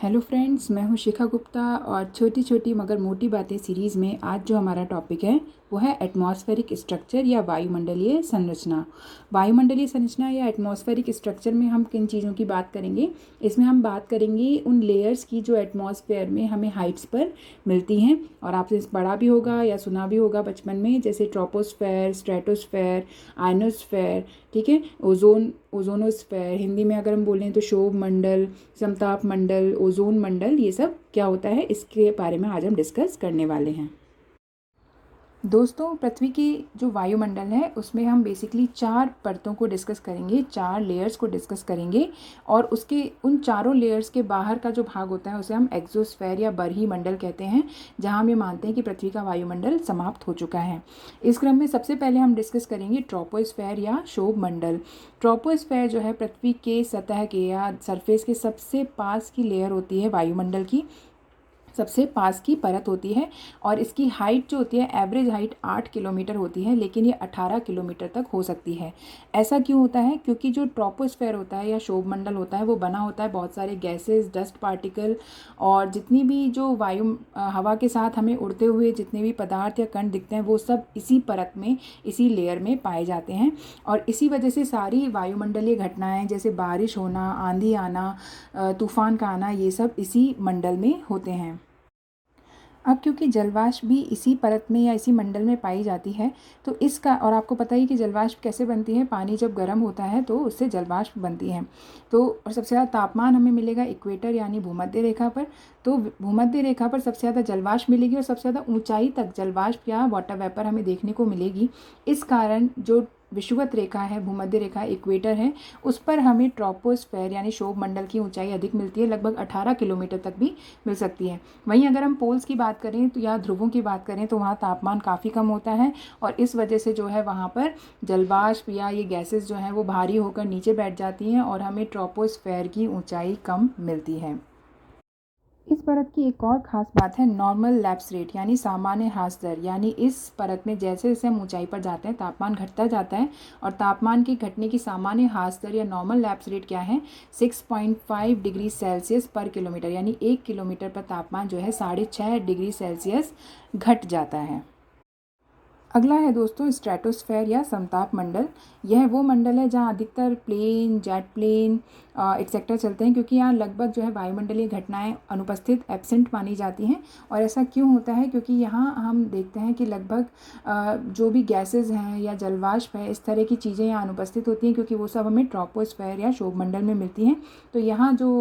Hello friends, मैं हूं शिखा गुप्ता और छोटी छोटी मगर मोटी बातें सीरीज़ में आज जो हमारा टॉपिक है वो है एटमॉस्फेरिक स्ट्रक्चर या वायुमंडलीय संरचना। वायुमंडलीय संरचना या एटमॉस्फेरिक स्ट्रक्चर में हम किन चीज़ों की बात करेंगे? इसमें हम बात करेंगे उन लेयर्स की जो एटमॉस्फेयर में हमें हाइट्स पर मिलती हैं और आपसे पढ़ा भी होगा या सुना भी होगा बचपन में, जैसे ट्रोपोस्फेयर, स्ट्रेटोस्फेयर, आयनोस्फेयर, ठीक है, ओजोनोस्फेयर। हिंदी में अगर हम बोलें तो शोभ मंडल, समताप मंडल, ओजोन मंडल, ये सब क्या होता है इसके बारे में आज हम डिस्कस करने वाले हैं। दोस्तों, पृथ्वी की जो वायुमंडल है उसमें हम बेसिकली 4 परतों को डिस्कस करेंगे, 4 लेयर्स को डिस्कस करेंगे और उसके उन चारों लेयर्स के बाहर का जो भाग होता है उसे हम एक्सोस्फेयर या बरही मंडल कहते हैं, जहां हम ये मानते हैं कि पृथ्वी का वायुमंडल समाप्त हो चुका है। इस क्रम में सबसे पहले हम डिस्कस करेंगे ट्रोपोस्फेयर या शोभ मंडल। ट्रोपोस्फेयर जो है पृथ्वी के सतह के या सरफेस के सबसे पास की लेयर होती है, वायुमंडल की सबसे पास की परत होती है और इसकी हाइट जो होती है, एवरेज हाइट 8 किलोमीटर होती है, लेकिन ये 18 किलोमीटर तक हो सकती है। ऐसा क्यों होता है? क्योंकि जो ट्रोपोस्फेयर होता है या शोभ मंडल होता है वो बना होता है बहुत सारे गैसेस, डस्ट पार्टिकल और जितनी भी जो हवा के साथ हमें उड़ते हुए जितने भी पदार्थ या कण दिखते हैं वो सब इसी परत में, इसी लेयर में पाए जाते हैं। और इसी वजह से सारी वायुमंडलीय घटनाएं जैसे बारिश होना, आंधी आना, तूफान का आना, ये सब इसी मंडल में होते हैं। अब क्योंकि जलवाष्प भी इसी परत में या इसी मंडल में पाई जाती है तो इसका, और आपको पता ही कि जलवाष्प कैसे बनती है, पानी जब गर्म होता है तो उससे जलवाष्प बनती है। तो और सबसे ज़्यादा तापमान हमें मिलेगा इक्वेटर यानी भूमध्य रेखा पर। तो भूमध्य रेखा पर सबसे ज़्यादा जलवाष्प मिलेगी और सबसे ज़्यादा ऊंचाई तक जलवाष्प या वाटर वेपर हमें देखने को मिलेगी। इस कारण जो विषुवत रेखा है, भूमध्य रेखा, इक्वेटर है, उस पर हमें ट्रोपोस्फेयर यानी शोभ मंडल की ऊंचाई अधिक मिलती है, लगभग 18 किलोमीटर तक भी मिल सकती है। वहीं अगर हम पोल्स की बात करें तो या ध्रुवों की बात करें तो वहाँ तापमान काफ़ी कम होता है और इस वजह से जो है वहाँ पर जलवाष्प या ये गैसेस जो हैं वो भारी होकर नीचे बैठ जाती हैं और हमें ट्रोपोस्फेयर की ऊंचाई कम मिलती है। इस परत की एक और ख़ास बात है नॉर्मल लैप्स रेट यानी सामान्य ह्रास दर। यानी इस परत में जैसे जैसे हम ऊंचाई पर जाते हैं तापमान घटता जाता है और तापमान की घटने की सामान्य ह्रास दर या नॉर्मल लैप्स रेट क्या है, 6.5 डिग्री सेल्सियस पर किलोमीटर, यानी 1 किलोमीटर पर तापमान जो है 6.5 डिग्री सेल्सियस घट जाता है। अगला है दोस्तों स्ट्रेटोस्फेयर या समताप मंडल। यह वो मंडल है जहाँ अधिकतर प्लेन, जेट प्लेन एक्सेट्रा चलते हैं, क्योंकि यहाँ लगभग जो है वायुमंडलीय घटनाएं अनुपस्थित, एब्सेंट मानी जाती हैं। और ऐसा क्यों होता है? क्योंकि यहाँ हम देखते हैं कि लगभग जो भी गैसेस हैं या जलवाष्प है, इस तरह की चीज़ें यहाँ अनुपस्थित होती हैं, क्योंकि वो सब हमें ट्रोपोस्फेयर या शोभ मंडल में मिलती हैं। तो यहाँ जो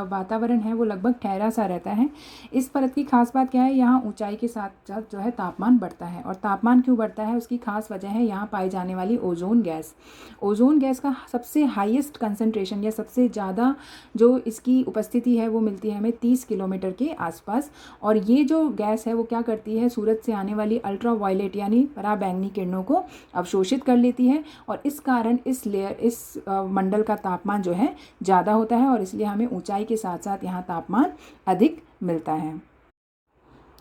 वातावरण है वो लगभग ठहरा सा रहता है। इस परत की खास बात क्या है? यहाँ ऊंचाई के साथ साथ जो है तापमान बढ़ता है। और तापमान क्यों बढ़ता है उसकी खास वजह है यहाँ पाई जाने वाली ओजोन गैस। ओजोन गैस का सबसे हाईएस्ट कंसंट्रेशन या सबसे ज़्यादा जो इसकी उपस्थिति है वो मिलती है हमें 30 किलोमीटर के आसपास। और ये जो गैस है वो क्या करती है, सूरज से आने वाली अल्ट्रा वायलेट यानी पराबैंगनी किरणों को अवशोषित कर लेती है और इस कारण इस मंडल का तापमान जो है ज़्यादा होता है और इसलिए हमें ऊंचाई के साथ साथ यहाँ तापमान अधिक मिलता है।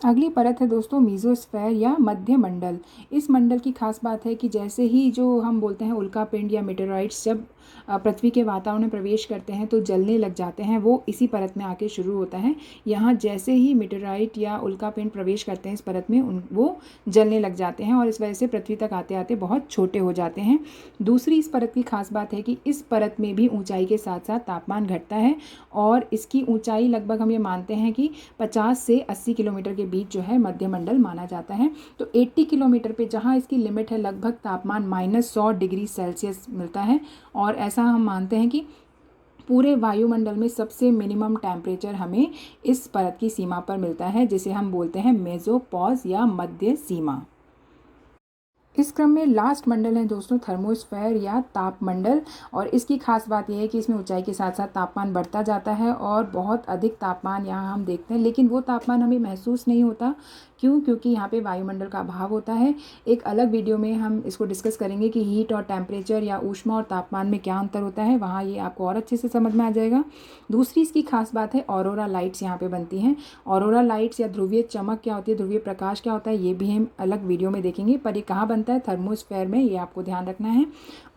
अगली परत है दोस्तों मीज़ोस्फेयर या मध्य मंडल। इस मंडल की खास बात है कि जैसे ही जो हम बोलते हैं उल्कापिंड या मेटेरॉइड्स जब पृथ्वी के वातावरण में प्रवेश करते हैं तो जलने लग जाते हैं, वो इसी परत में आके शुरू होता है। यहाँ जैसे ही मेटेरॉइड या उल्कापिंड प्रवेश करते हैं इस परत में वो जलने लग जाते हैं और इस वजह से पृथ्वी तक आते आते बहुत छोटे हो जाते हैं। दूसरी इस परत की खास बात है कि इस परत में भी ऊंचाई के साथ साथ तापमान घटता है और इसकी ऊंचाई लगभग हम ये मानते हैं कि 50 से 80 किलोमीटर के बीच जो है मध्य मंडल माना जाता है। तो 80 किलोमीटर पे जहाँ इसकी लिमिट है लगभग तापमान -100 डिग्री सेल्सियस मिलता है और ऐसा हम मानते हैं कि पूरे वायुमंडल में सबसे मिनिमम टेम्परेचर हमें इस परत की सीमा पर मिलता है, जिसे हम बोलते हैं मेसोपॉज या मध्य सीमा। इस क्रम में लास्ट मंडल है दोस्तों थर्मोस्फेयर या तापमंडल और इसकी खास बात यह है कि इसमें ऊंचाई के साथ साथ तापमान बढ़ता जाता है और बहुत अधिक तापमान यहाँ हम देखते हैं, लेकिन वो तापमान हमें महसूस नहीं होता क्यों? क्योंकि यहाँ पे वायुमंडल का अभाव होता है। एक अलग वीडियो में हम इसको डिस्कस करेंगे कि हीट और टेम्परेचर या ऊष्मा और तापमान में क्या अंतर होता है, वहाँ ये आपको और अच्छे से समझ में आ जाएगा। दूसरी इसकी खास बात है ऑरोरा लाइट्स यहाँ पे बनती हैं। ऑरोरा लाइट्स या ध्रुवीय चमक क्या होती है, ध्रुवीय प्रकाश क्या होता है, ये भी हम अलग वीडियो में देखेंगे। पर ये कहाँ बनता है? थर्मोस्फेयर में, ये आपको ध्यान रखना है।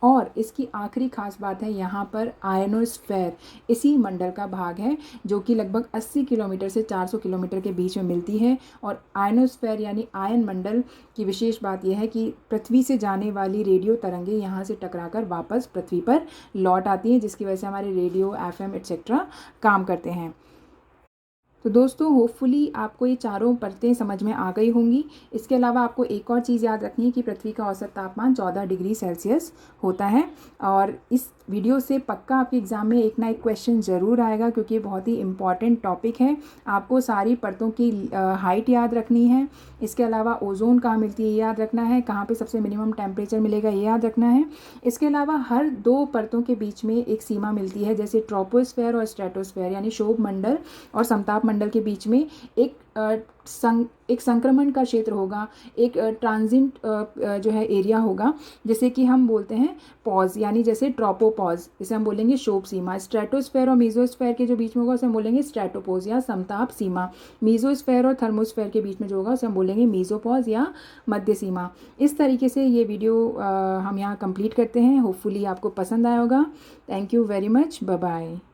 और इसकी आखिरी खास बात है यहाँ पर आयनोस्फेयर इसी मंडल का भाग है, जो कि लगभग 80 किलोमीटर से 400 किलोमीटर के बीच में मिलती है। और आयनोस्फेयर यानी आयन मंडल की विशेष बात यह है कि पृथ्वी से जाने वाली रेडियो तरंगें यहाँ से टकराकर वापस पृथ्वी पर लौट आती हैं, जिसकी वजह से हमारे रेडियो, FM एट्सेट्रा काम करते हैं। तो दोस्तों होपफुली आपको ये चारों परतें समझ में आ गई होंगी। इसके अलावा आपको एक और चीज़ याद रखनी है कि पृथ्वी का औसत तापमान 14 डिग्री सेल्सियस होता है। और इस वीडियो से पक्का आपके एग्ज़ाम में एक ना एक क्वेश्चन ज़रूर आएगा, क्योंकि ये बहुत ही इंपॉर्टेंट टॉपिक है। आपको सारी परतों की हाइट याद रखनी है। इसके अलावा ओजोन कहाँ मिलती है ये याद रखना है, कहाँ पे सबसे मिनिमम टेम्परेचर मिलेगा ये याद रखना है। इसके अलावा हर 2 परतों के बीच में एक सीमा मिलती है, जैसे ट्रोपोस्फेयर और स्ट्रेटोस्फेयर यानी शोभ मंडल और समताप मंडल के बीच में एक संक्रमण का क्षेत्र होगा, एक ट्रांजिट जो है एरिया होगा, जैसे कि हम बोलते हैं पॉज, यानी जैसे ट्रोपोपॉज, इसे हम बोलेंगे शोभ सीमा। स्ट्रेटोस्फेयर और मेसोस्फेयर के जो बीच में होगा उसे हम बोलेंगे स्ट्रेटोपोज या समताप सीमा। मेसोस्फेयर और थर्मोस्फेयर के बीच में जो होगा उसे हम बोलेंगे मेसोपॉज या मध्य सीमा। इस तरीके से ये वीडियो हम यहाँ कंप्लीट करते हैं। होपफुली आपको पसंद आया होगा। Thank you very much. Bye bye.